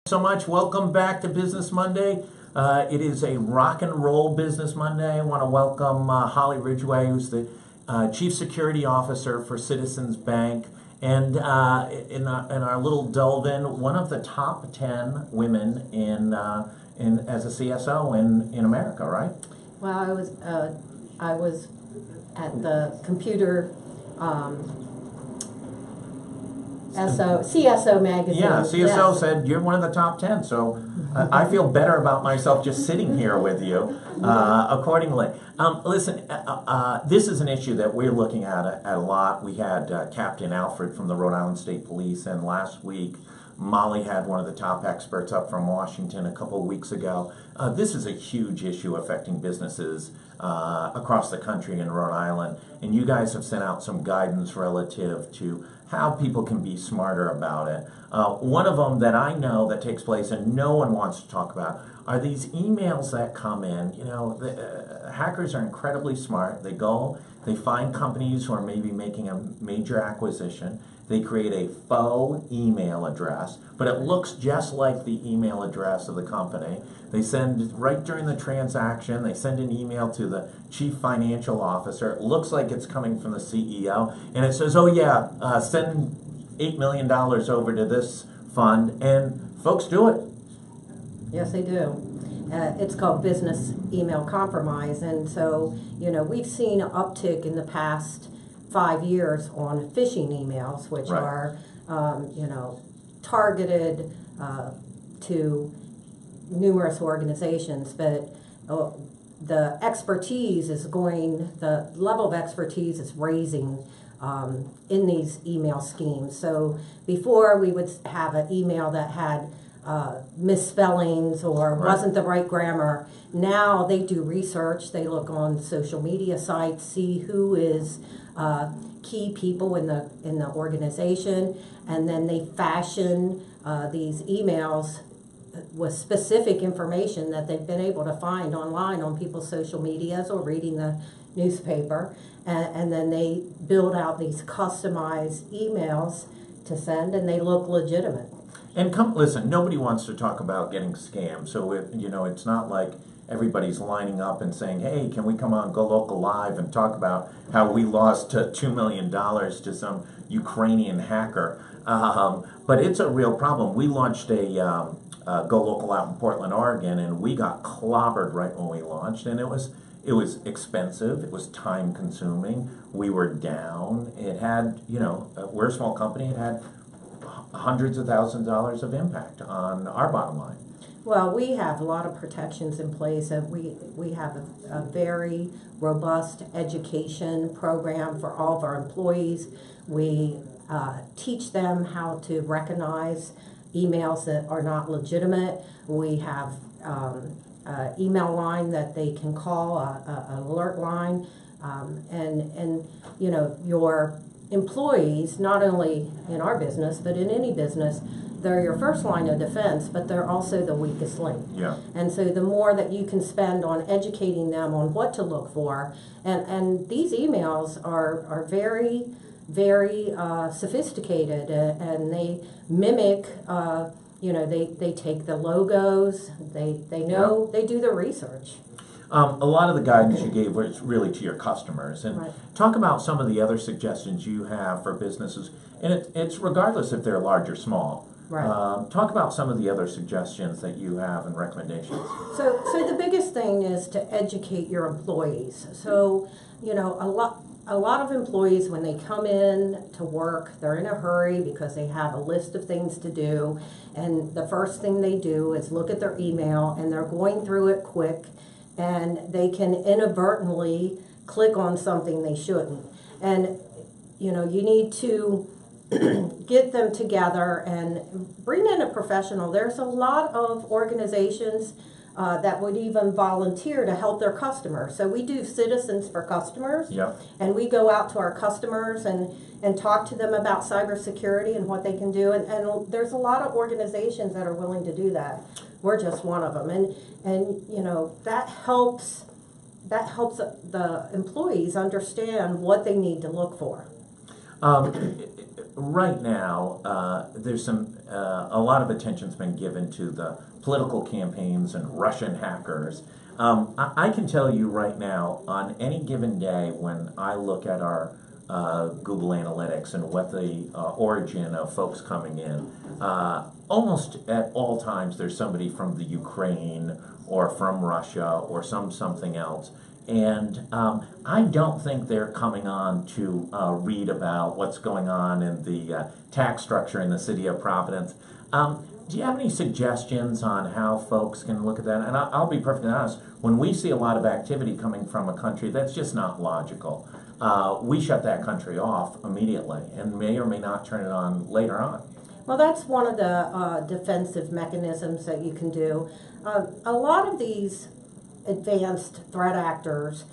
So much. Welcome back to Business Monday. It is a rock and roll Business Monday. I want to welcome Holly Ridgeway, who's the Chief Security Officer for Citizens Bank. And in our little delve-in, one of the top 10 women as a CSO in America, right? Well, I was at the computer CSO magazine. Yeah, CSO said you're one of the top 10, so I feel better about myself just sitting here with you accordingly. Listen, this is an issue that we're looking at a lot. We had Captain Alfred from the Rhode Island State Police, and last week Molly had one of the top experts up from Washington a couple of weeks ago. This is a huge issue affecting businesses across the country in Rhode Island, and you guys have sent out some guidance relative to how people can be smarter about it. One of them that I know that takes place and no one wants to talk about are these emails that come in. You know, hackers are incredibly smart. They go, they find companies who are maybe making a major acquisition. They create a faux email address, but it looks just like the email address of the company. They send, right during the transaction, they send an email to the chief financial officer. It looks like it's coming from the CEO, and it says, oh yeah, send $8 million over to this fund, and folks do it. Yes, they do. It's called business email compromise, and so, you know, we've seen an uptick in the past 5 years on phishing emails, which Right. are, you know, targeted to numerous organizations, but the level of expertise is raising in these email schemes. So before we would have an email that had misspellings or Right. wasn't the right grammar. Now they do research. They look on social media sites, see who is key people in the organization, and then they fashion these emails with specific information that they've been able to find online on people's social medias or reading the newspaper, and then they build out these customized emails to send, and they look legitimate. And listen, nobody wants to talk about getting scammed, so it's not like everybody's lining up and saying, hey, can we come on Go Local Live and talk about how we lost $2 million to some Ukrainian hacker. But it's a real problem. We launched a Go Local out in Portland, Oregon, and we got clobbered right when we launched, and it was expensive, it was time consuming, we were down, it had, we're a small company, it had hundreds of thousands of dollars of impact on our bottom line. Well, we have a lot of protections in place, and we have a very robust education program for all of our employees. We teach them how to recognize emails that are not legitimate. We have email line that they can call, an alert line, and your employees, not only in our business but in any business, they're your first line of defense, but they're also the weakest link. Yeah. And so the more that you can spend on educating them on what to look for, and these emails are very, very sophisticated, and they mimic, they take the logos, they know, They do the research. A lot of the guidance you gave was really to your customers, and Right. talk about some of the other suggestions you have for businesses, and it's regardless if they're large or small. Right. Talk about some of the other suggestions that you have and recommendations. So the biggest thing is to educate your employees. So, a lot of employees, when they come in to work, they're in a hurry because they have a list of things to do, and the first thing they do is look at their email, and they're going through it quick, and they can inadvertently click on something they shouldn't. And, you need to get them together and bring in a professional. There's a lot of organizations that would even volunteer to help their customers. So we do Citizens for Customers, Yep. and we go out to our customers and talk to them about cybersecurity and what they can do. And there's a lot of organizations that are willing to do that. We're just one of them, and that helps the employees understand what they need to look for. right now, there's a lot of attention's been given to the political campaigns and Russian hackers. I can tell you right now, on any given day, when I look at our Google Analytics and what the origin of folks coming in, almost at all times there's somebody from the Ukraine or from Russia or something else. And I don't think they're coming on to read about what's going on in the tax structure in the city of Providence. Do you have any suggestions on how folks can look at that? And I'll be perfectly honest, when we see a lot of activity coming from a country that's just not logical, we shut that country off immediately and may or may not turn it on later on. Well, that's one of the defensive mechanisms that you can do. A lot of these advanced threat actors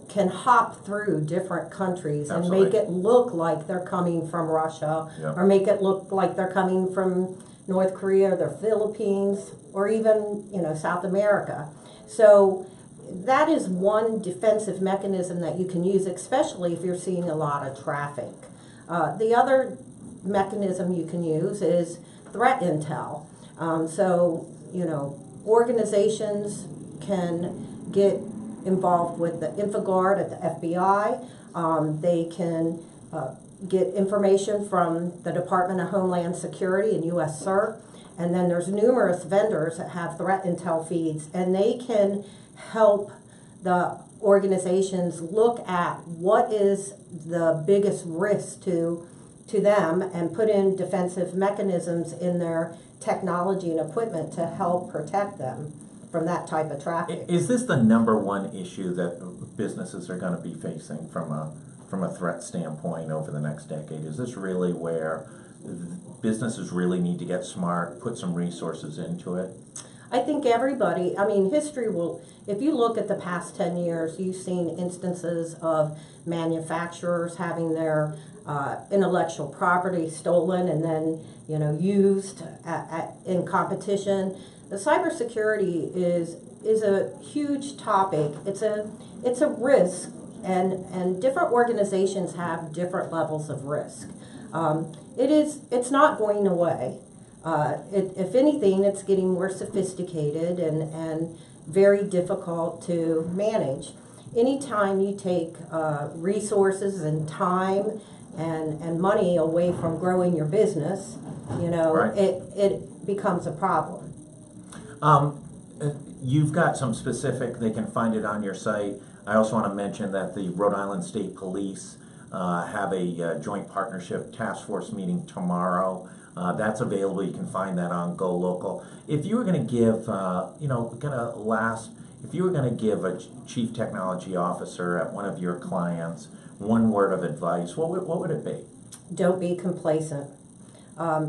can hop through different countries and Absolutely. make it look like they're coming from Russia, Yep. or make it look like they're coming from North Korea or the Philippines, or even, South America. So that is one defensive mechanism that you can use, especially if you're seeing a lot of traffic. The other mechanism you can use is threat intel. Organizations can get involved with the InfoGuard at the FBI. They can get information from the Department of Homeland Security and U.S. CERT. And then there's numerous vendors that have threat intel feeds, and they can help the organizations look at what is the biggest risk to them and put in defensive mechanisms in their technology and equipment to help protect them from that type of traffic. Is this the number one issue that businesses are going to be facing from a threat standpoint over the next decade? Is this really where businesses really need to get smart, put some resources into it? I think everybody, history will, if you look at the past 10 years, you've seen instances of manufacturers having their intellectual property stolen and then, used in competition. The cybersecurity is a huge topic. It's a risk, and different organizations have different levels of risk. It's not going away. If anything, it's getting more sophisticated and very difficult to manage. Anytime you take resources and time and money away from growing your business, Right. it becomes a problem. You've got some specific, they can find it on your site. I also want to mention that the Rhode Island State Police have a joint partnership task force meeting tomorrow. That's available. You can find that on Go Local. If you were going to give, if you were going to give a chief technology officer at one of your clients one word of advice, what would it be? Don't be complacent.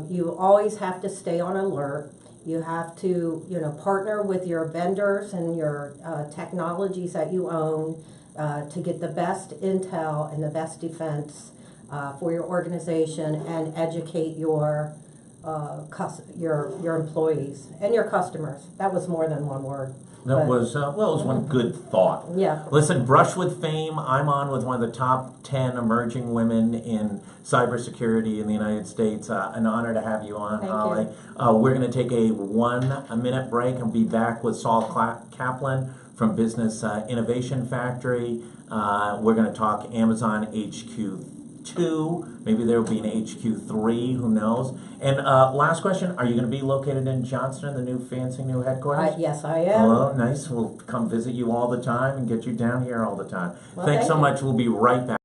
You always have to stay on alert. You have to, partner with your vendors and your technologies that you own to get the best intel and the best defense for your organization, and educate your employees and your customers. That was more than one word. That was, it was one good thought. Yeah. Listen, Brush with Fame, I'm on with one of the top 10 emerging women in cybersecurity in the United States. An honor to have you on, Thank Holly. We're going to take a 1 minute break and be back with Saul Kaplan from Business Innovation Factory. We're going to talk Amazon HQ2. Maybe there will be an HQ3, who knows. And last question, are you going to be located in Johnston, the new fancy new headquarters? Yes, I am. Oh, nice. We'll come visit you all the time and get you down here all the time. Well, Thanks thank so you. much. We'll be right back.